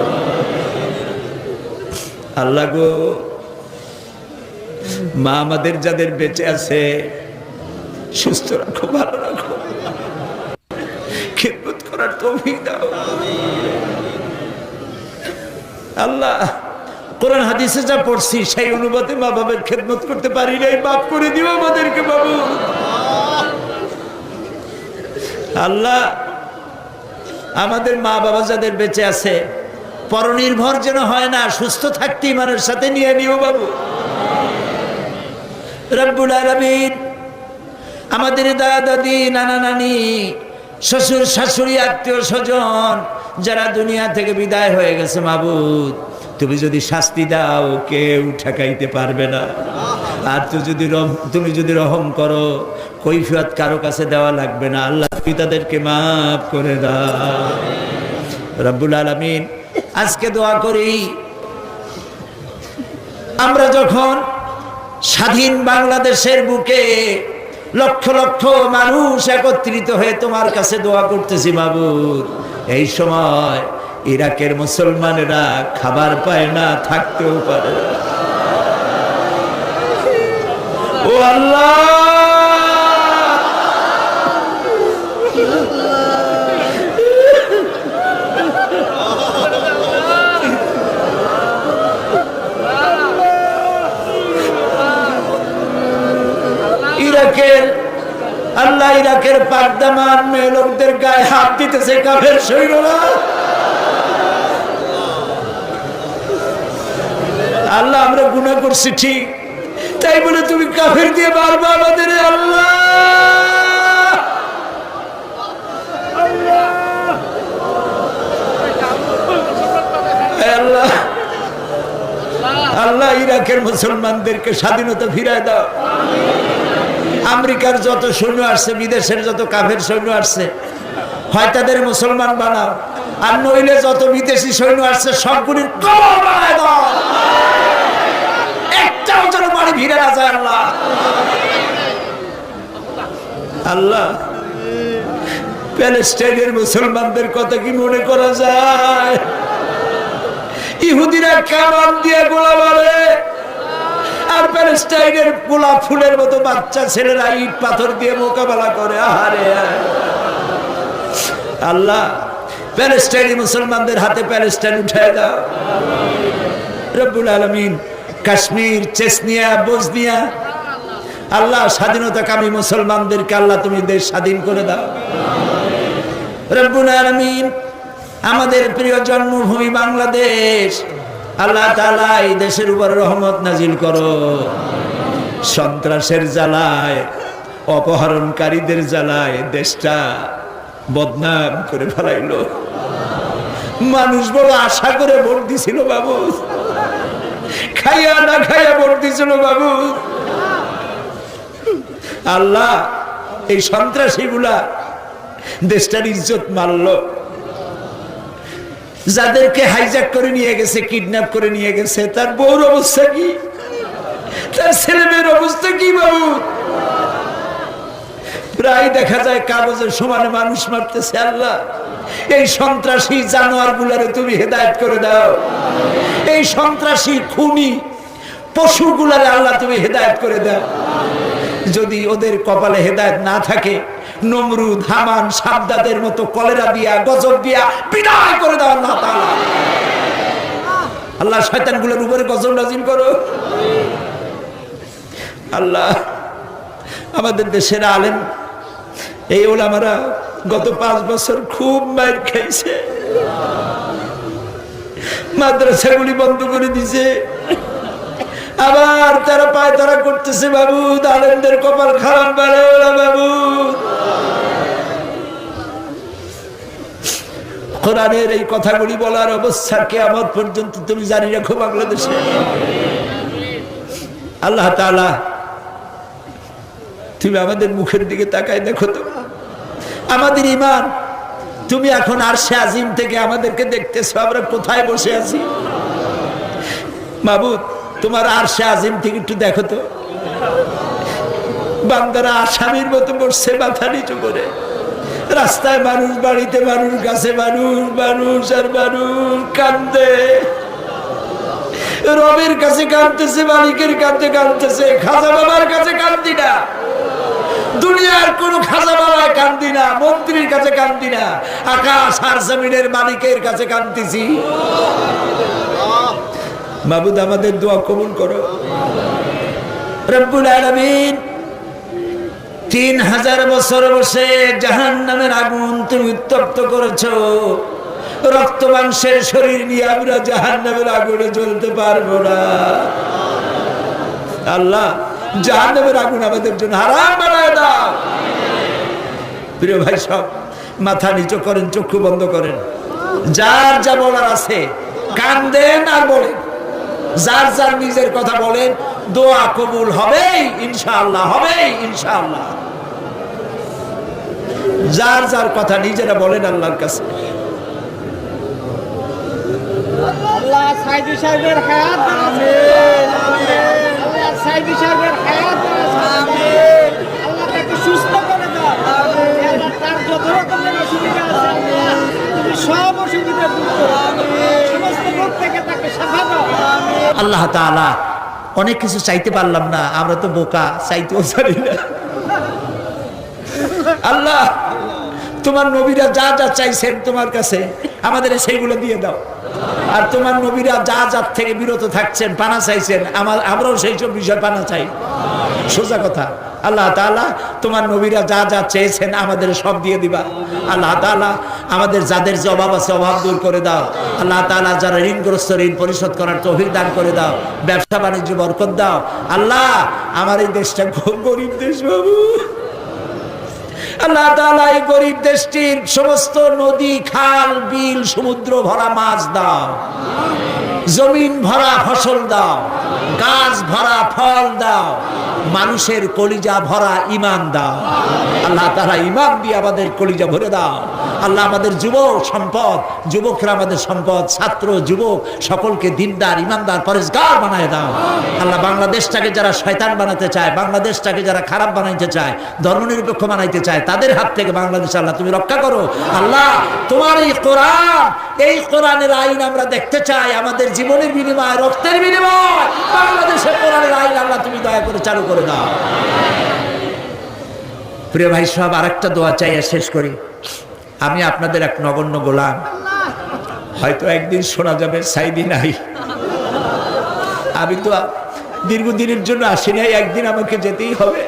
আল্লাহ গো, মা আমাদের যাদের বেঁচে আছে সুস্থ রাখো, ভালো রাখো, খিদমত করার তৌফিক দাও। আল্লাহ, কোরআন হাদিসে যা পড়ছি সেই অনুপাতে মা বাবার খিদমত করতে পারি নাই, মাফ করে দিও আমাদেরকে বাবু। আল্লাহ, আমাদের মা বাবা যাদের বেঁচে আছে পরনির্ভর যেন হয় না, সুস্থ থাকতে ইমানের সাথে নিয়ে নিও বাবু। রব্বুল আলামিন, আমাদের দাদা দাদি, নানা নানি, শ্বশুর শাশুড়ি, আত্মীয় স্বজন যারা দুনিয়া থেকে বিদায় হয়ে গেছে মাবুদ, তুমি যদি শাস্তি দাও কেউ ঠেকাইতে পারবে না। আর তুমি যদি রহম করো কৈফিয়ত কারো কাছে দেওয়া লাগবে না। আল্লাহ, তুমি তাদেরকে মাফ করে দাও। রব্বুল আলামিন, আজকে দোয়া করি, আমরা যখন স্বাধীন বাংলাদেশের বুকে লক্ষ লক্ষ মানুষ একত্রিত হয়ে তোমার কাছে দোয়া করতেছি মাবুদ, এই সময় ইরাকের মুসলমানেরা খাবার পায় না, থাকতেও পারে না। ও আল্লাহ, ইরাকের আল্লাহ, ইরাকের পাকদামান মেয়ে লোকদের গায়ে হাত দিতেছে কাফের সৈন্যরা। আল্লাহ, আমরা গুনাহ করছি ঠিক, তাই বলে তুমি কাফের দিয়ে মারবা আমাদের। আল্লাহ, আল্লাহ, আল্লাহ, ইরাকের মুসলমানদেরকে স্বাধীনতা ফিরায় দাও। আমেরিকার যত সৈন্য আসছে, বিদেশের যত কাফের সৈন্য আসছে, হয় তাদের মুসলমান বানাও, আর নইলে যত বিদেশি সৈন্য আসছে সবগুলির কবর বানায় দাও, একটাও যেন বাড়ি ফিরে না যায়। আল্লাহ, আল্লাহ, প্যালেস্টাইনের মুসলমানদের কথা কি মনে করা যায়? ইহুদিরা কামান দিয়ে গোলা মারে, আর প্যালেস্টাইনের গোলাপ ফুলের মতো বাচ্চা ছেলেরা ইট পাথর দিয়ে মোকাবেলা করে। আহারে আল্লাহ, প্যালেস্টাইনি মুসলমানদের হাতে প্যালেস্টাইন উঠায় দাও। রব্বুল আলামিন, কাশ্মীর, চেচনিয়া, বসনিয়া, আল্লাহ, স্বাধীনতাকামী মুসলমানদেরকে আল্লাহ তুমি দেশ স্বাধীন করে দাও। রব্বুল আলামিন, আমাদের প্রিয় জন্মভূমি বাংলাদেশ, আল্লাহ তাআলা এই দেশের উপর রহমত নাজিল করো। সন্ত্রাসের জ্বালায় অপহরণকারীদের জ্বালায় দেশটা বদনাম করে ফেলাইলো। মানুষ বড় আশা করে ভোট দিছিল বাবু, খাইয়া না খাইয়া ভোট দিছিল বাবু। আল্লাহ এই সন্ত্রাসীগুলা দেশটার ইজ্জত মারলো। যাদেরকে হাইজ্যাক করে নিয়ে গেছে, কিডন্যাপ করে নিয়ে গেছে, তার বউর অবস্থা কি, তার ছেলে মেয়ের অবস্থা কি বাবু? প্রায় দেখা যায় কাগজের সমানে মানুষ মারতেছে। আল্লাহ এই সন্ত্রাসী জানোয়ার গুলারে তুমি হেদায়েত করে দাও। এই সন্ত্রাসী খুনি পশু গুলারে আল্লাহ তুমি হেদায়েত করে দাও। যদি ওদের কপালে হেদায়েত না থাকে, নমরুদ, হামান, সাদ্দাদের মতো কলেরা দিয়া, গজব দিয়া বিদায় করে দাও আল্লাহ তাআলা। আল্লাহ শয়তানগুলোর উপরে গজব নাজিল করো। আল্লাহ আমাদের দেশের আলেম এই ওলামারা গত 5 বছর খুব মার খাইছে, মাদ্রাসাগুলি বন্ধ করে দিছে, আবার তারা পায় তারা করতেছে বাবু। আলেমদের কপাল খারাপ বাড়ে বাবু। কোরআনের এই কথাগুলি বলার অবস্থা কিয়ামত পর্যন্ত তুমি জানি রাখো বাংলাদেশে। আল্লাহ তাআলা তুমি আমাদের মুখের দিকে তাকায় দেখো তো, আমাদের ঈমান তুমি এখন আরশে আজিম থেকে আমাদেরকে দেখতেছো, আমরা কোথায় বসে আছি। মাবুদ তোমার আরশে আজিম থেকে একটু দেখো তো, বান্দারা আসামির মতো বসছে মাথা নিচু করে। রাস্তায় মানুষ, বাড়িতে মানুষ, গাছে মানুষ, মানুষ আর মানুষ কান্দে। রবের কাছে কাঁদতেছে, মালিকের কাছে কাঁদতেছে। খাজা বাবার কাছে কান্দি না, দুনিয়ার কোন খাজা বাবায় কান্দি না, মন্ত্রীর কাছে কান্দি না, আকাশ আর জমিনের মালিকের কাছে কান্দিছি। মাবুদ আমাদের দোয়া কবুল করো। রব্বুল আলামিন 3000 বছর বসে জাহান্নামের আগুন তুমি উত্তপ্ত করেছো। রক্ত মাংসের শরীর নিয়ে আমরা জাহান্নামের আগুনে জ্বলতে পারবো না। আল্লাহ জাহান্নামের আগুন আমাদের জন্য হারাম বানায় দাও। প্রিয় ভাই সব মাথা নিচু করেন, চক্ষু বন্ধ করেন। যার যা বলার আছে কান দেন আর বলেন, যার যার নিজের কথা বলেন, দোয়া কবুল হবেই ইনশাআল্লাহ, হবেই ইনশাআল্লাহ। যার যার কথা নিজেরা বলেন আল্লাহর কাছে। আল্লাহ সাইদি সাহেবের হায়াত আমিন, আমিন। আল্লাহ সাইদি সাহেবের হায়াত আমিন। আল্লাহ তাকে সুস্থ করে দাও আমিন। আল্লাহ তার যত রকমের অসুবিধা আছে আল্লাহ তুমি সব অসুবিধা দূর করো আমিন। সমস্ত রোগ থেকে তাকে শাফা দাও আমিন। আল্লাহ তাআলা অনেক কিছু চাইতে পারলাম না, আমরা তো বোকা, চাইতেও জানি না। আল্লাহ তোমার নবীরা যা যা চাইছেন তোমার কাছে আমাদের সেইগুলো দিয়ে দাও। আর তোমার নবীরা যা যা থেকে বিরত থাকছেন, পানা চাইছেন, আমরাও সেই সব বিষয় পানা চাই। সোজা কথা। আল্লাহ তাআলা তোমার নবীরা যা যা চেয়েছেন আমাদের সব দিয়ে দিবা। আল্লাহ তাআলা আমাদের যাদের যে অভাব আছে অভাব দূর করে দাও। আল্লাহ তাআলা যারা ঋণগ্রস্ত ঋণ পরিশোধ করার তৌফিক দান করে দাও। ব্যবসা বাণিজ্য বরকত দাও। আল্লাহ আমার এই দেশটা খুব গরিব দেশ বাবু। আল্লাহ তাআলা এই গরিব দেশটির সমস্ত নদী, খাল, বিল, সমুদ্র ভরা মাছ দাও, জমিন ভরা ফসল দাও, গাছ ভরা ফল দাও, মানুষের কলিজা ভরা ঈমান দাও। আল্লাহ তাআলা ঈমান দিয়ে আমাদের কলিজা ভরে দাও। আল্লাহ আমাদের যুবক সম্পদ, যুবকরা আমাদের সম্পদ, ছাত্র যুবক সকলকে দিনদার, ঈমানদার, পরেজগার বানায় দাও। আল্লাহ বাংলাদেশটাকে যারা শয়তান বানাতে চায়, বাংলাদেশটাকে যারা খারাপ বানাইতে চায়, ধর্মনিরপেক্ষ বানাইতে চায়, তাদের হাত থেকে বাংলাদেশ আল্লাহ তুমি রক্ষা করো। আল্লাহ তোমার এই কোরআন, এই কোরআনের আইন আমরা দেখতে চাই। আমাদের জীবনের বিনিময়ে, রক্তের বিনিময়ে বাংলাদেশের কোরআনের আইন আল্লাহ তুমি দয়া করে চালু করে দাও। প্রিয় ভাই সব আরেকটা দোয়া চাই আর শেষ করি। আমি আপনাদের এক নগণ্য গোলাম, হয়তো একদিন শোনা যাবে সাইদি নাই। আমি তো দীর্ঘদিনের জন্য আসি নাই, একদিন আমাকে যেতেই হবে।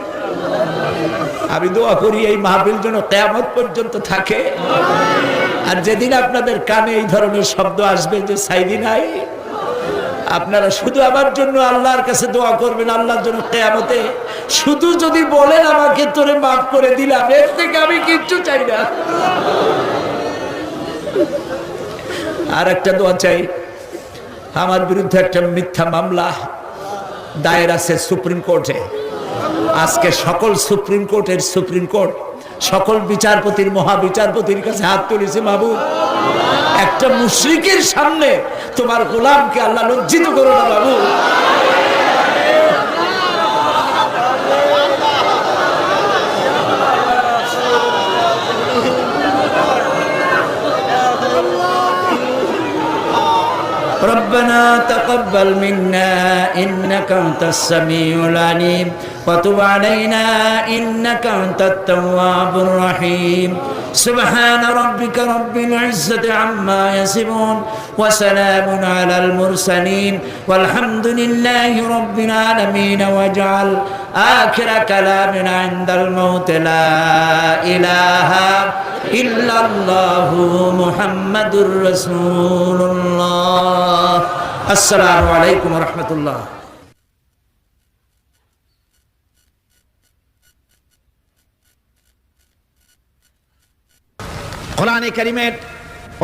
আমি দোয়া করি এই মাহফিল যেন কিয়ামত পর্যন্ত থাকে। আর যেদিন আপনাদের কানে এই ধরনের শব্দ আসবে যে সাইদি নাই, আপনারা শুধু আমার জন্য আল্লাহর কাছে দোয়া করবেন, আল্লাহর জন্য কিয়ামতে শুধু যদি বলেন আমাকে তোরে মাফ করে দিলাম, এর থেকে আমি কিচ্ছু চাই না। আর একটা দোয়া চাই, আমার বিরুদ্ধে একটা মিথ্যা মামলা দায়ের আছে সুপ্রিম কোর্টে। আজকে সকল সুপ্রিম কোর্ট সকল বিচারপতির মহাবিচারপতির কাছে হাত তুলেছে, মাহবুব একটা মুশরিকের সামনে তোমার গোলামকে আল্লাহ লজ্জিত করো না বাবু। ربنا تقبل منا إنك أنت السميع العليم وتب علينا إنك أنت التواب الرحيم سبحان ربك رب العزة عما يصفون وسلام على المرسلين والحمد لله رب العالمين واجعل آخر كلامنا عند الموت لا إله إلا الله محمد رسول الله السلام عليكم ورحمة الله কোরআনে কারীমের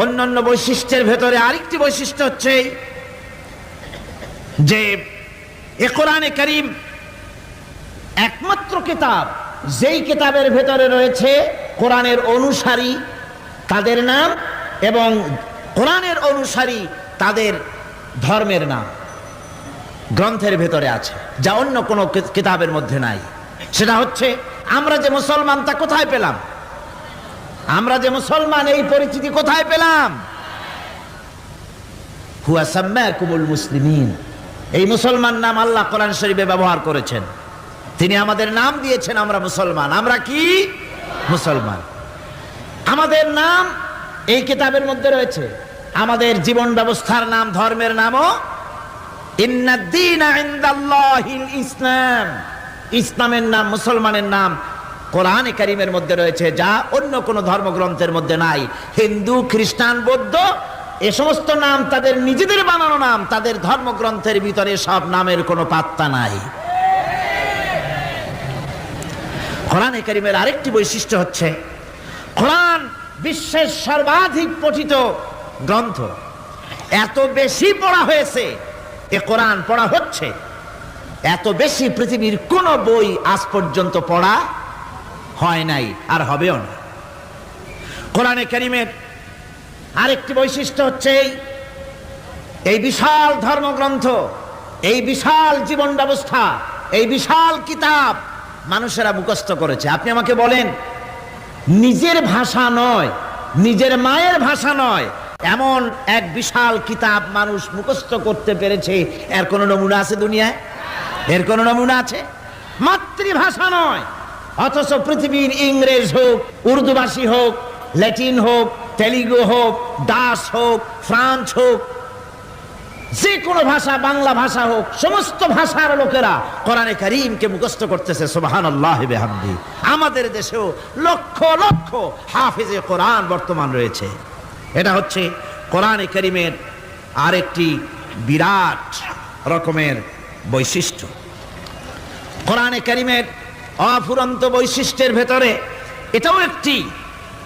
অন্যান্য বৈশিষ্ট্যের ভেতরে আরেকটি বৈশিষ্ট্য হচ্ছে যে এ কোরআনে কারীম একমাত্র কিতাব যেই কিতাবের ভেতরে রয়েছে কোরআনের অনুসারী তাদের নাম এবং কোরআনের অনুসারী তাদের ধর্মের নাম গ্রন্থের ভেতরে আছে, যা অন্য কোনো কিতাবের মধ্যে নাই। সেটা হচ্ছে আমরা যে মুসলমান তা কোথায় পেলাম? আমরা যে মুসলমান এই পরিচিতি কোথায় পেলাম? হুয়া সাম্মাকুমুল মুসলিমিন, এই মুসলমান নাম আল্লাহ কোরআন শরীফে ব্যবহার করেছেন। তিনি আমাদের নাম দিয়েছেন, আমরা মুসলমান। আমরা কি মুসলমান? আমাদের নাম এই কিতাবের মধ্যে রয়েছে। আমাদের জীবন ব্যবস্থার নাম, ধর্মের নামও ইন্নাদ-দীনা ইনদাল্লাহিল ইসলাম, ইসলামের নাম, মুসলমানের নাম কোরআনে কারীমের মধ্যে রয়েছে, যা অন্য কোনো ধর্মগ্রন্থের মধ্যে নাই। হিন্দু, খ্রিস্টান, বৌদ্ধ এ সমস্ত নাম তাদের নিজেদের বানানো নাম, তাদের ধর্মগ্রন্থের ভিতরে সব নামের কোনো পাত্তা নাই। কোরআনে কারীমের আরেকটি বৈশিষ্ট্য হচ্ছে কোরআন বিশ্বের সর্বাধিক পঠিত গ্রন্থ। এত বেশি পড়া হয়েছে, এ কোরআন পড়া হচ্ছে এত বেশি পৃথিবীর কোন বই আজ পর্যন্ত পড়া হয় নাই, আর হবেও না। কোরআনে কারীমের আরেকটি বৈশিষ্ট্য হচ্ছে এই বিশাল ধর্মগ্রন্থ, এই বিশাল জীবন ব্যবস্থা, এই বিশাল কিতাব মানুষেরা মুখস্থ করেছে। আপনি আমাকে বলেন, নিজের ভাষা নয়, নিজের মায়ের ভাষা নয়, এমন এক বিশাল কিতাব মানুষ মুখস্থ করতে পেরেছে, এর কোন নমুনা আছে দুনিয়ায়? এর কোন নমুনা আছে? মাতৃভাষা নয়, অথচ পৃথিবীর ইংরেজ হোক, উর্দুভাষী হোক, ল্যাটিন হোক, তেলুগু হোক, ডাচ হোক, ফ্রান্স হোক, যে কোনো ভাষা, বাংলা ভাষা হোক, সমস্ত ভাষার লোকেরা কোরআনে কারীমকে মুখস্থ করতেছে। সুবহানাল্লাহি ওয়া বিহামদিহি। আমাদের দেশেও লক্ষ লক্ষ হাফেজে কোরআন বর্তমান রয়েছে। এটা হচ্ছে কোরআনে কারীমের আরেকটি বিরাট রকমের বৈশিষ্ট্য। কোরআনে কারীমের অফুরন্ত বৈশিষ্ট্যের ভেতরে এটাও একটি,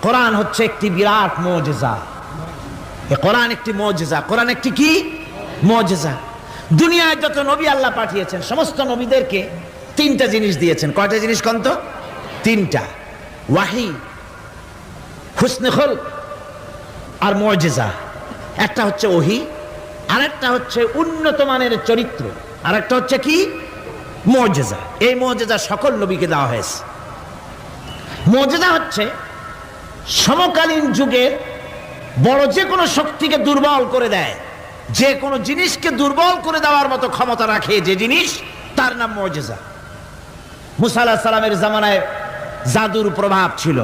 কোরআন হচ্ছে একটি বিরাট মুজিজা। কোরআন একটি মুজিজা। কোরআন একটি কি মুজিজা? দুনিয়ায় যত নবী আল্লাহ পাঠিয়েছেন, সমস্ত নবীদেরকে তিনটা জিনিস দিয়েছেন। কয়টা জিনিস কন্ত? তিনটা। ওয়াহি, হুসনে খুলক আর মুজিজা। একটা হচ্ছে ওহী, আরেকটা হচ্ছে উন্নত মানের চরিত্র, আরেকটা হচ্ছে কি মুজিজা। এই মুজিজা সকল নবীকে দেওয়া হয়েছে। মুজিজা হচ্ছে সমকালীন যুগের বড় যে কোনো শক্তিকে দুর্বল করে দেয়, যে কোনো জিনিসকে দুর্বল করে দেওয়ার মতো ক্ষমতা রাখে যে জিনিস, তার নাম মুজিজা। মুসা আলাইহিস সালামের জামানায় জাদুর প্রভাব ছিল।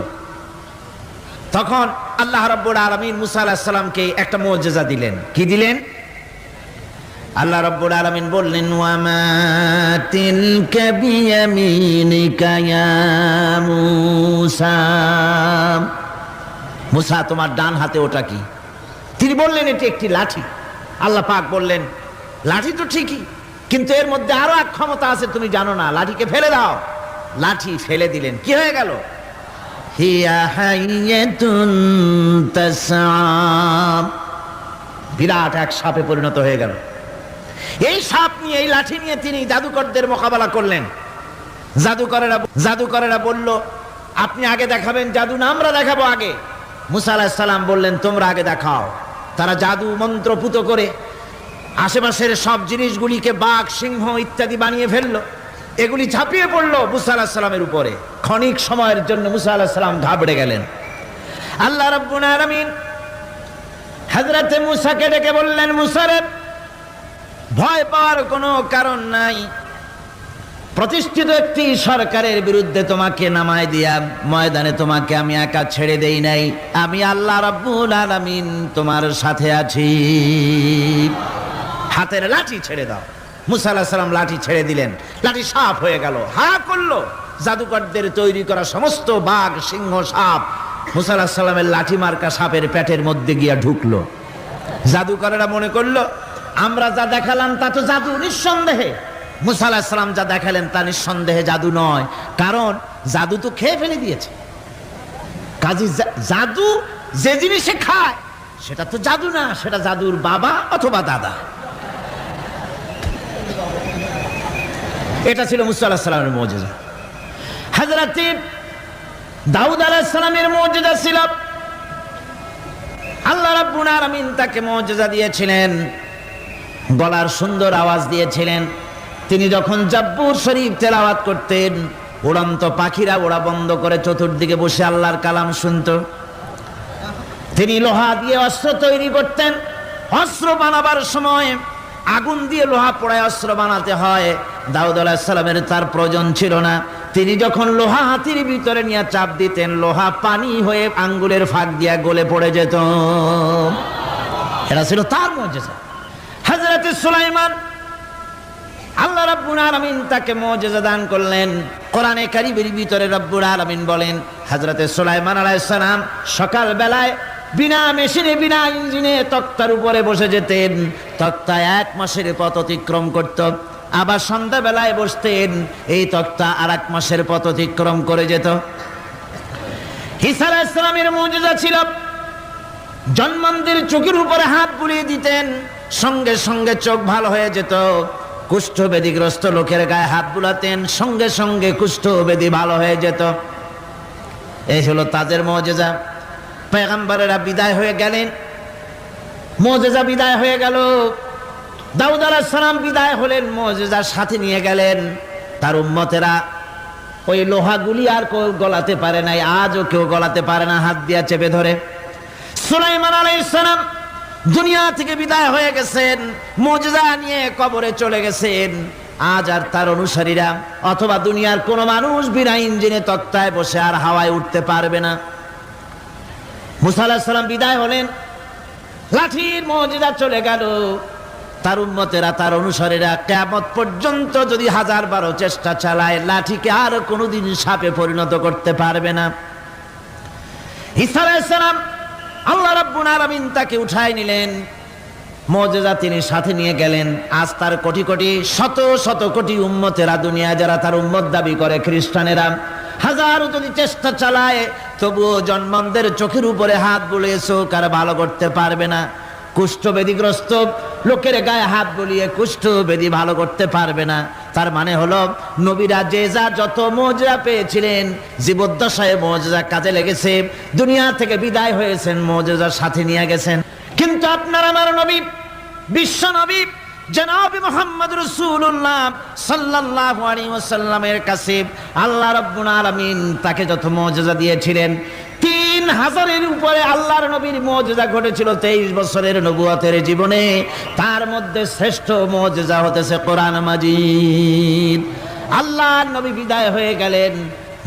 তখন আল্লাহ রাব্বুল আলামিন মুসা আলাইহিস সালামকে একটা মুজিজা দিলেন। কি দিলেন? আল্লাহ রাব্বুল আলামিন বললেন, ওয়া মা তিলকা বিয়ামিনিকা ইয়া মুসা। মুসা, তোমার ডান হাতে ওটা কি? তিনি বললেন, এটি একটি লাঠি। আল্লাহ পাক বললেন, লাঠি তো ঠিকই, কিন্তু এর মধ্যে আরো এক ক্ষমতা আছে, তুমি জানো না। লাঠিকে ফেলে দাও। লাঠি ফেলে দিলেন, কি হয়ে গেল? হিয়া হাইয়াতুন তাসআ, বিরাট এক সাপে পরিণত হয়ে গেল। এই সাপ নিয়ে, এই লাঠি নিয়ে তিনি জাদুকরদের মোকাবেলা করলেন। জাদুকরেরা বলল, আপনি আগে দেখাবেন জাদু না আমরা দেখাবো আগে? মুসা আলাইহিস সালাম বললেন, তোমরা আগে দেখাও। তারা জাদু মন্ত্রপুত করে আশেপাশের সব জিনিসগুলিকে বাঘ, সিংহ ইত্যাদি বানিয়ে ফেললো। এগুলি ঝাঁপিয়ে পড়লো মুসা আলাইহিস সালামের উপরে। ক্ষণিক সময়ের জন্য মুসা আলাইহিস সালাম ঘাবড়ে গেলেন। আল্লাহ রাব্বুল আলামিন হযরতে মুসাকে ডেকে বললেন, মুসা রে, ভয় পাওয়ার কোনো কারণ নাই। প্রতিষ্ঠিত একটি সরকারের বিরুদ্ধে তোমাকে নামায় দিয়া ময়দানে তোমাকে আমি একা ছেড়ে দেই নাই। আমি আল্লাহ রাব্বুল আলামিন তোমার সাথে আছি। হাতের লাঠি ছেড়ে দাও। মুসা আলাইহিস সালাম লাঠি ছেড়ে দিলেন। লাঠি সাপ হয়ে গেল, হা করলো। জাদুকরদের তৈরি করা সমস্ত বাঘ, সিংহ, সাপ মুসা আলাইহিস সালামের লাঠি মার্কা সাপের পেটের মধ্যে গিয়া ঢুকলো। জাদুকরেরা মনে করলো, আমরা যা দেখালাম তা তো জাদু, নিঃসন্দেহে। মুসা আলাইহিস সালাম যা দেখালেন তা নিঃসন্দেহে জাদু নয়, কারণ জাদু তো খেয়ে ফেলে দিয়েছে। কাজী জাদু যে জিনিসে খায় সেটা তো জাদু না, সেটা জাদুর বাবা অথবা দাদা। এটা ছিল মুসা আলাইহিস সালামের মুজিজা। হযরত দাউদ আলাইহিস সালামের মুজিজা ছিল, আল্লাহ রাব্বুল আলামিন তাকে মুজিজা দিয়েছিলেন, গলার সুন্দর আওয়াজ দিয়েছিলেন। তিনি যখন জাব্বুর শরীফ তেলাওয়াত করতেন, উড়ন্ত পাখিরা ওড়া বন্ধ করে চতুর্দিকে বসে আল্লাহর কালাম শুনত। তিনি লোহা দিয়ে অস্ত্র তৈরি করতেন। অস্ত্র বানাবার সময় আগুন দিয়ে লোহা পোড়ায় অস্ত্র বানাতে হয়। দাউদ আলাইহিস সালামের তার প্রয়োজন ছিল না। তিনি যখন লোহা হাতির ভিতরে নিয়ে চাপ দিতেন, লোহা পানি হয়ে আঙ্গুলের ফাঁক দিয়া গলে পড়ে যেত। এটা ছিল তার মুজিজা। হযরত সুলাইমান, আল্লাহ রাব্বুল আলামিন তাকে মুজিজা দান করলেন। কোরআনে কারীমের ভিতরে রব্বুল আলামিন বলেন, হযরত সুলাইমান আলাইহিস সালাম সকাল বেলায় বিনা মেশিনে, বিনা ইঞ্জিনে তক্তার উপরে বসে যেতেন। তক্তা 1 মাসের পথ অতিক্রম করত। আবার সন্ধ্যা বেলায় বসতেন, এই তক্তা আর 1 মাসের পথ অতিক্রম করে যেত। ঈসা আলাইহিস সালামের মুজিজা ছিল, জন্মান্ধের চোখের উপরে হাত বুলিয়ে দিতেন, সঙ্গে সঙ্গে চোখ ভালো হয়ে যেত। কুষ্ঠব্যাধিগ্রস্ত লোকের গায়ে হাত বুলাতেন, সঙ্গে সঙ্গে কুষ্ঠব্যাধি ভালো হয়ে যেত। এই হলো তাদের মুজিজা। পয়গম্বরেরা বিদায় হয়ে গেলেন, মুজিজা বিদায় হয়ে গেল। দাউদ আলাইহিস সালাম বিদায় হলেন, মুজিজা সাথে নিয়ে গেলেন। তার উম্মতেরা ওই লোহাগুলি আর কেউ গলাতে পারে নাই, আজও কেউ গলাতে পারে না, হাত দিয়া চেপে ধরে। সুলাইমান আলাইহিস সালাম দুনিয়া থেকে বিদায় হয়ে গেছেন, মুজিজা নিয়ে কবরে চলে গেছেন। আজ আর তার অনুসারীরা অথবা দুনিয়ার কোন মানুষ বিনা ইঞ্জিনে তক্তায় বসে আর হাওয়ায় উঠতে পারবে না। মুসা আলাইহিস সালাম বিদায় হলেন, লাঠির মুজিজা চলে গেল। তার উম্মতেরা, তার অনুসারীরা কিয়ামত পর্যন্ত যদি 1000 চেষ্টা চালায়, লাঠিকে আর কোনোদিন সাপে পরিণত করতে পারবে না। ঈসা আলাইহিস সালাম, আল্লাহ রাব্বুল আলামিন তাকে উঠায় নিলেন, মুজিজা তিনি সাথে নিয়ে গেলেন। আজ তার কোটি কোটি, শত শত কোটি উম্মতেরা, দুনিয়া যারা তার উম্মত দাবি করে, খ্রিস্টানেরা, হাজারো যদি চেষ্টা চালায়, তবুও জন্মান্ধের চোখের উপরে হাত বুলিয়ে চোখ আর ভালো করতে পারবে না। কুষ্ঠব্যাধিগ্রস্ত লোকের গায়ে হাত বুলিয়ে কুষ্ঠব্যাধি ভালো করতে পারবে না। তার মানে হলো, নবীরা যে যা যত মুজিজা পেয়েছিলেন, জীবদ্দশায় মুজিজা কাজে লেগেছে, দুনিয়া থেকে বিদায় হয়েছেন, মুজিজা সাথে নিয়ে গেছেন। কিন্তু আপনার আমার নবী, বিশ্ব নবী জনাব মুহাম্মদ রাসূলুল্লাহ সাল্লাল্লাহু আলাইহি ওয়াসাল্লামের কাছে আল্লাহ রাব্বুল আলামিন তাকে যত মুজিজা দিয়েছিলেন, 3000-এর উপরে আল্লাহর নবীর মুজিজা ঘটেছিল 23 বছরের নবুয়তের জীবনে। তার মধ্যে শ্রেষ্ঠ মুজিজা হতেছে কোরআন মাজিদ। আল্লাহর নবী বিদায় হয়ে গেলেন,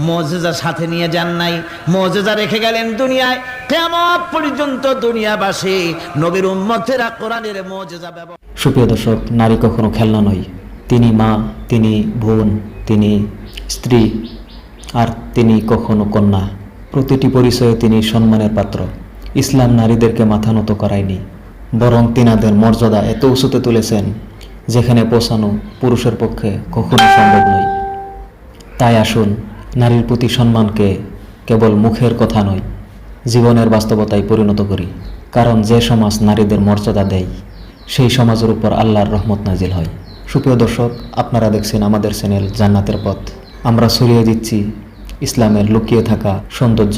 মুজিজা সাথে নিয়ে যান নাই, মুজিজা রেখে গেলেন দুনিয়ায়। কিয়ামত পর্যন্ত দুনিয়াবাসী, নবীর উম্মতেরা কোরআনের মুজিজা ব্যবহার। সুপ্রিয় দর্শক, নারী কখনো খেলনা নয়। তিনি মা, তিনি বোন, তিনি স্ত্রী, আর তিনি কখনো কন্যা। প্রতিটি পরিচয়ে তিনি সম্মানের পাত্র। ইসলাম নারীদেরকে মাথা নত করায়নি, বরং তিনাদের মর্যাদা এত উঁচুতে তুলেছেন, যেখানে পৌঁছানো পুরুষের পক্ষে কখনো সম্ভব নয়। তাই আসুন নারীর প্রতি সম্মানকে কেবল মুখের কথা নয়, জীবনের বাস্তবতায় পরিণত করি। কারণ যে সমাজ নারীদের মর্যাদা দেয়, সেই সমাজের উপর আল্লাহর রহমত নাজিল হয়। সুপ্রিয় দর্শক, আপনারা দেখছেন আমাদের চ্যানেল জান্নাতের পথ। আমরা ছড়িয়ে দিচ্ছি ইসলামের লুকিয়ে থাকা সৌন্দর্য,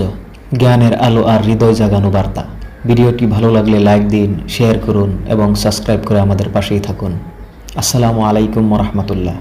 জ্ঞানের আলো আর হৃদয় জাগানো বার্তা। ভিডিওটি ভালো লাগলে লাইক দিন, শেয়ার করুন এবং সাবস্ক্রাইব করে আমাদের পাশেই থাকুন। আসসালামু আলাইকুম ওয়া রাহমাতুল্লাহ।